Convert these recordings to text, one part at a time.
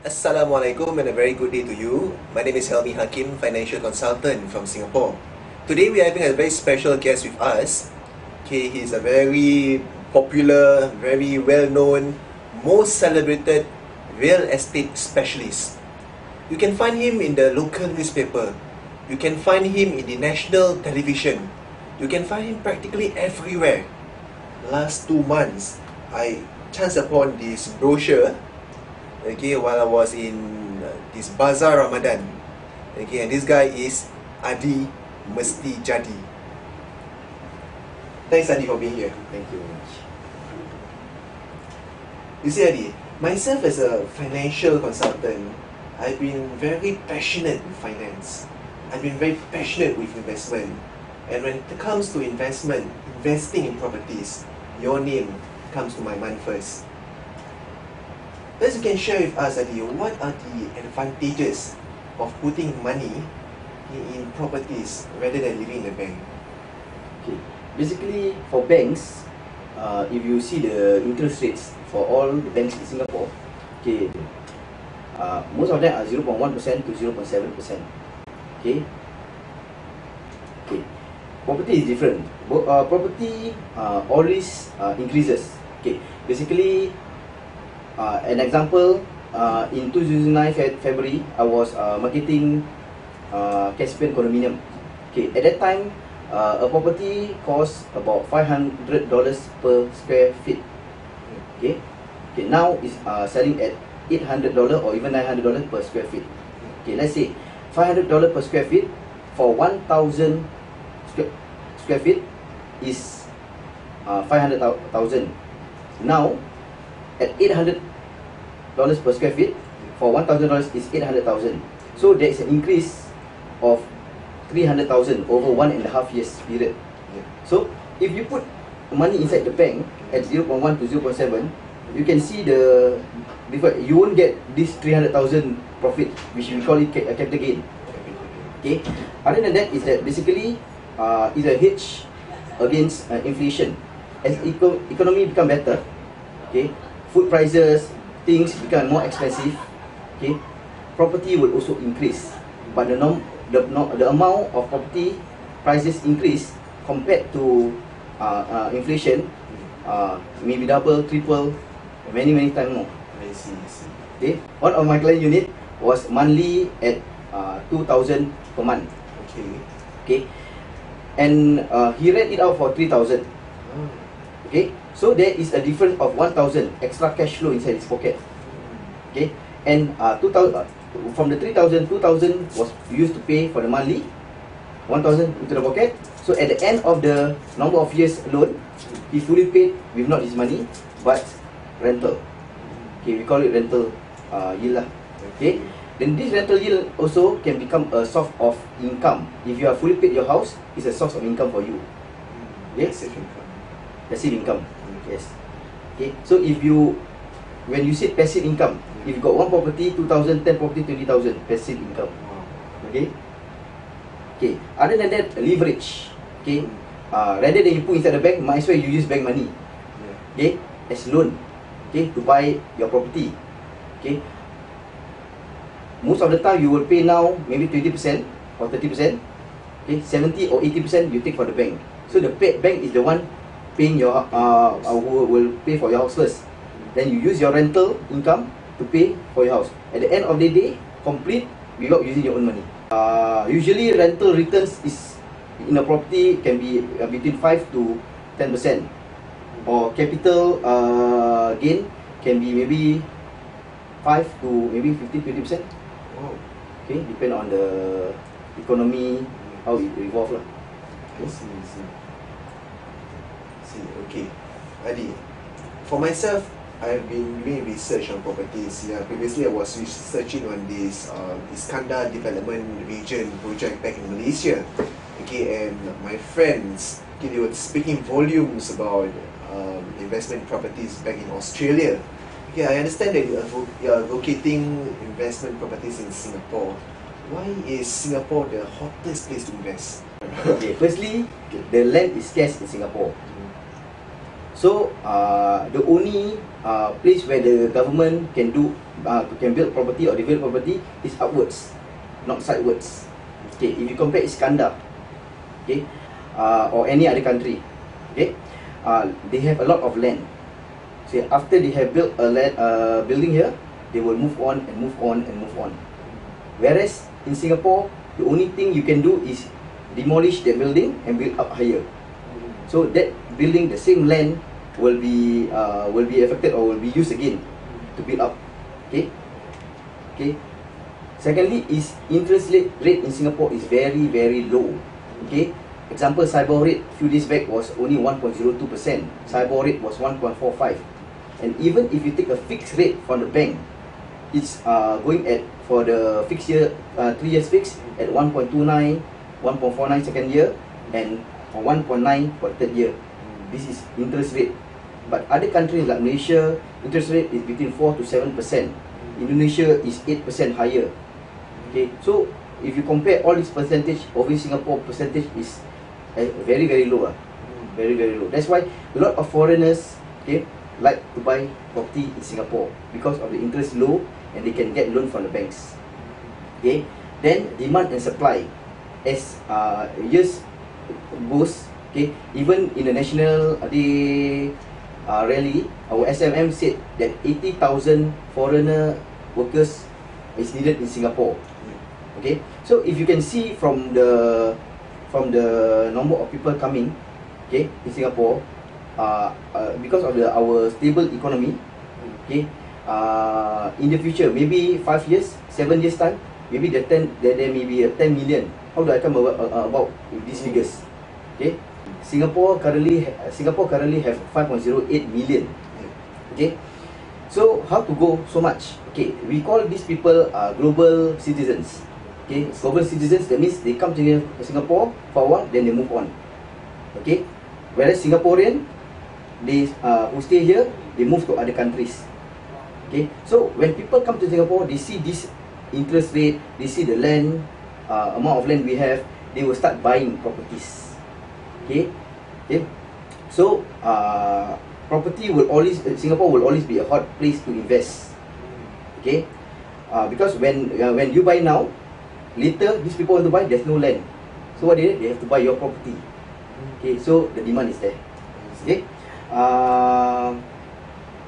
Assalamualaikum and a very good day to you. My name is Helmi Hakim, financial consultant from Singapore. Today we are having a very special guest with us. Okay, he's a very popular, very well-known, most celebrated real estate specialist. You can find him in the local newspaper. You can find him in the national television. You can find him practically everywhere. Last 2 months, I chanced upon this brochure, okay, while I was in this Bazaar Ramadan. Okay, and this guy is Adi Mesti Jadi. Thanks, Adi, for being here. Thank you very much. You see, Adi, myself as a financial consultant, I've been very passionate with finance. I've been very passionate with investment. And when it comes to investment, investing in properties, your name comes to my mind first. Perhaps you can share with us, Adi, what are the advantages of putting money in properties rather than living in the bank? Okay. Basically, for banks, if you see the interest rates for all the banks in Singapore, okay, most of them are 0.1% to 0.7%. Okay. Okay. Property is different. Property always increases. Okay. Basically, an example, in 2009 February, I was marketing Caspian condominium. Okay, at that time, a property cost about $500 per square feet. Okay, okay, now is selling at $800 or even $900 per square feet. Okay, let's say $500 per square feet for 1,000 square feet is 500,000. Now, at $800 per square feet for $1,000 is 800,000. So there is an increase of 300,000 over 1.5 years period. Yeah. So if you put money inside the bank at 0.1 to 0.7, you can see the difference. You won't get this 300,000 profit, which we call it a capital gain. Okay. Other than that, is that basically is a hedge against inflation. As economy become better, okay, food prices, things become more expensive, okay, property will also increase. But the amount of property prices increase compared to inflation, maybe double, triple, many times more. I see. Okay, one of my client unit was monthly at 2,000 per month. Okay, and he rent it out for 3,000. Okay, so there is a difference of 1,000 extra cash flow inside his pocket. Okay, and 2,000 from the 3,000, 2,000 was used to pay for the monthly, 1,000 into the pocket. So at the end of the number of years loan, he fully paid with not his money but rental. Okay, we call it rental yield lah. Okay, then this rental yield also can become a source of income. If you are fully paid your house, it's a source of income for you. Okay, passive income. Yes. Okay, so if you, when you say passive income, if you got one property, 2,000, 10 property, 20,000, passive income. Okay. Okay, other than that, leverage. Okay, rather than you put inside the bank, might as well you use bank money. Okay, as loan. Okay, to buy your property. Okay, most of the time you will pay now maybe 20% or 30%. Okay, 70 or 80% you take for the bank. So the bank is the one paying your will pay for your house first. Then you use your rental income to pay for your house. At the end of the day, complete without using your own money. Usually rental returns is in a property can be between 5 to 10%, or capital gain can be maybe 5 to maybe 15-20%. Okay, depend on the economy, how it evolve lah. I see. Okay, Adi, for myself, I've been doing research on properties. Yeah, previously I was researching on this Iskandar Development Region project back in Malaysia. Okay, and my friends, okay, they were speaking volumes about investment properties back in Australia. Okay, I understand that you are locating investment properties in Singapore. Why is Singapore the hottest place to invest? Okay, firstly, the land is scarce in Singapore. So the only place where the government can build property or develop property is upwards, not sidewards. Okay, if you compare Iskandar, okay, or any other country, okay, they have a lot of land. So after they have built a building here, they will move on and move on and move on. Whereas in Singapore, the only thing you can do is demolish that building and build up higher. So that building, the same land will be affected or will be used again to build up. Okay. Okay. Secondly, is interest rate in Singapore is very very low. Okay. Example, SIBOR rate few days back was only 1.02%. SIBOR rate was 1.45. And even if you take a fixed rate from the bank, it's going at, for the fixed year, 3 years fixed at 1.29, 1.49 second year, and 1.9 for the third year. This is interest rate. But other countries like Malaysia, interest rate is between 4 to 7%. Indonesia is 8% higher. Okay, so if you compare all this percentage, over Singapore percentage is very very low. Very very low. That's why a lot of foreigners, okay, like to buy property in Singapore because of the interest low and they can get loan from the banks. Okay, then demand and supply. As years goes, okay, even in the National Day rally, our SMM said that 80,000 foreigner workers is needed in Singapore. Okay, so if you can see from the number of people coming, okay, in Singapore, because of our stable economy, okay, in the future, maybe 5 years, 7 years time, maybe there may be 10 million. How do I come about with these figures? Okay, Singapore currently have 5.08 million. Okay, so how to go so much? Okay, we call these people global citizens. Okay, global citizens, that means they come to Singapore for a while, then they move on. Okay, whereas Singaporean, they who stay here, they move to other countries. Okay, so when people come to Singapore, they see this interest rate, they see the land, amount of land we have, they will start buying properties. Okay, okay, so property will always, Singapore will always be a hot place to invest. Okay, because when you buy now, later these people want to buy, there's no land. So what they have to buy your property. Okay, so the demand is there. Okay,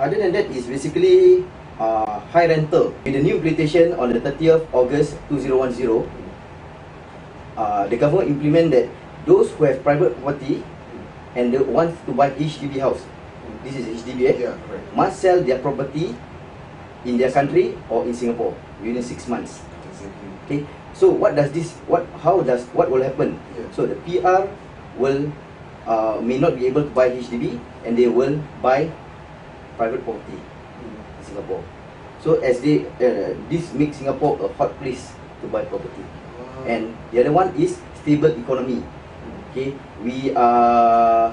other than that is basically high rental. With the new implementation on the 30th August 2010, the government implement that those who have private property and they want to buy HDB house, this is HDB, Yeah, correct. must sell their property in their country or in Singapore within 6 months. Exactly. Okay, so what will happen? Yeah. So the PR will may not be able to buy HDB and they will buy private property in Singapore. So as this makes Singapore a hot place to buy property. And the other one is stable economy. Okay, we are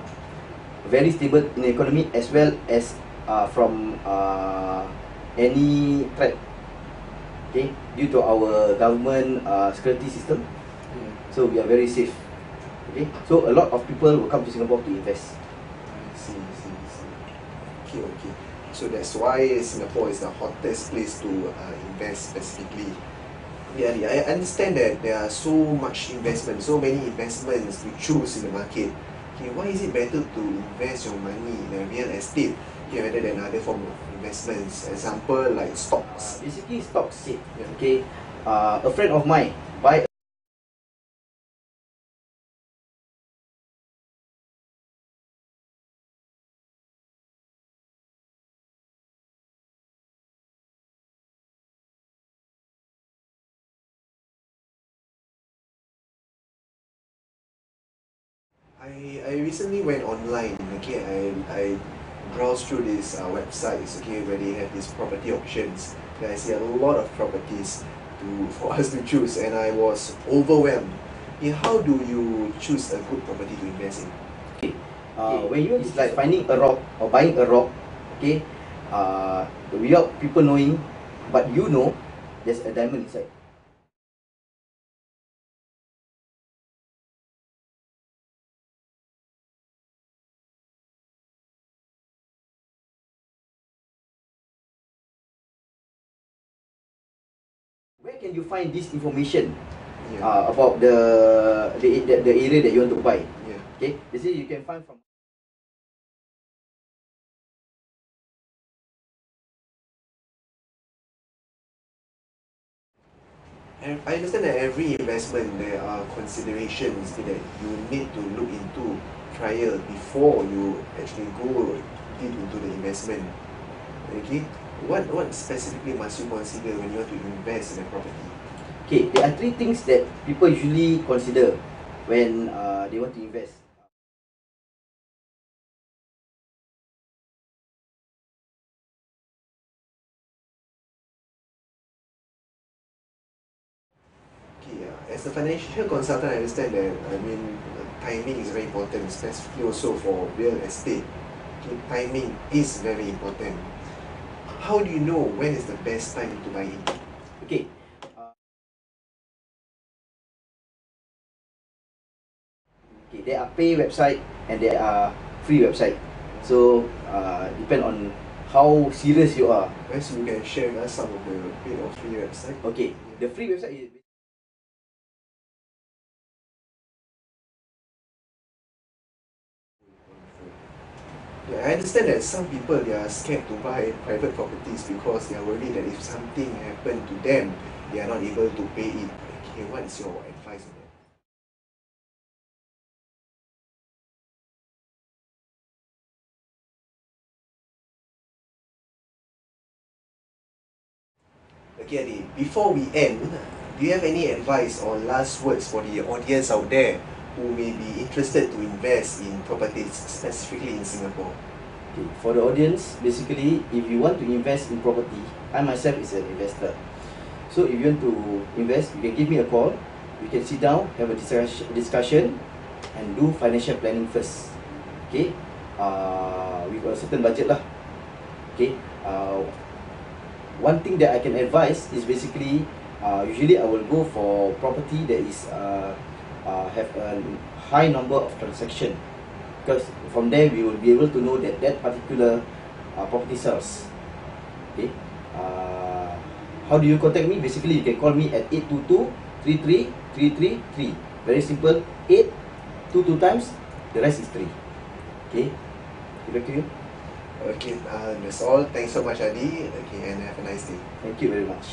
very stable in the economy as well as from any threat. Okay, due to our government security system, so we are very safe. Okay, so a lot of people will come to Singapore to invest. I see. Okay. So that's why Singapore is the hottest place to invest specifically. Yeah, I understand that there are so much investment, so many investments to choose in the market. Okay, why is it better to invest your money in a real estate rather than other form of investments? Example like stocks. Basically, stocks. Okay, a friend of mine buy I recently went online. Okay, I browsed through these websites. Okay, where they have these property auctions. Then I see a lot of properties for us to choose, and I was overwhelmed. Yeah, how do you choose a good property to invest in? when you it's like finding a rock or buying a rock. Okay, without people knowing, but you know there's a diamond inside. can you find this information Yeah. about the area that you want to buy? Yeah. Okay, basically you can find from. And I understand that every investment there are considerations that you need to look into prior before you actually go deep into the investment. Okay, what specifically must you consider when you want to invest in a property? Okay, there are three things that people usually consider when they want to invest. Okay, as a financial consultant, I understand that timing is very important, specifically also for real estate. Okay, timing is very important. How do you know when is the best time to buy it? Okay. Okay, there are pay website and there are free website. So depend on how serious you are. Perhaps you can share with us some of the paid or free website. Okay, the free website is. Yeah, I understand that some people they are scared to buy private properties because they are worried that if something happened to them, they are not able to pay it. Okay, what is your advice on that? Okay, Adi, before we end, do you have any advice or last words for the audience out there who may be interested to invest in properties, specifically in Singapore? Okay, for the audience, basically, if you want to invest in property, I myself is an investor. So if you want to invest, you can give me a call. We can sit down, have a discussion, and do financial planning first. Okay, with a certain budget lah. Okay, one thing that I can advise is basically, usually I will go for property that is have a high number of transaction, because from there we will be able to know that that particular property sells. Okay. How do you contact me? Basically, you can call me at 822-33-333. Very simple. 8 times. The rest is 3. Okay. Back to you. Okay, that's all. Thanks so much, Adi. Okay, and have a nice day. Thank you very much.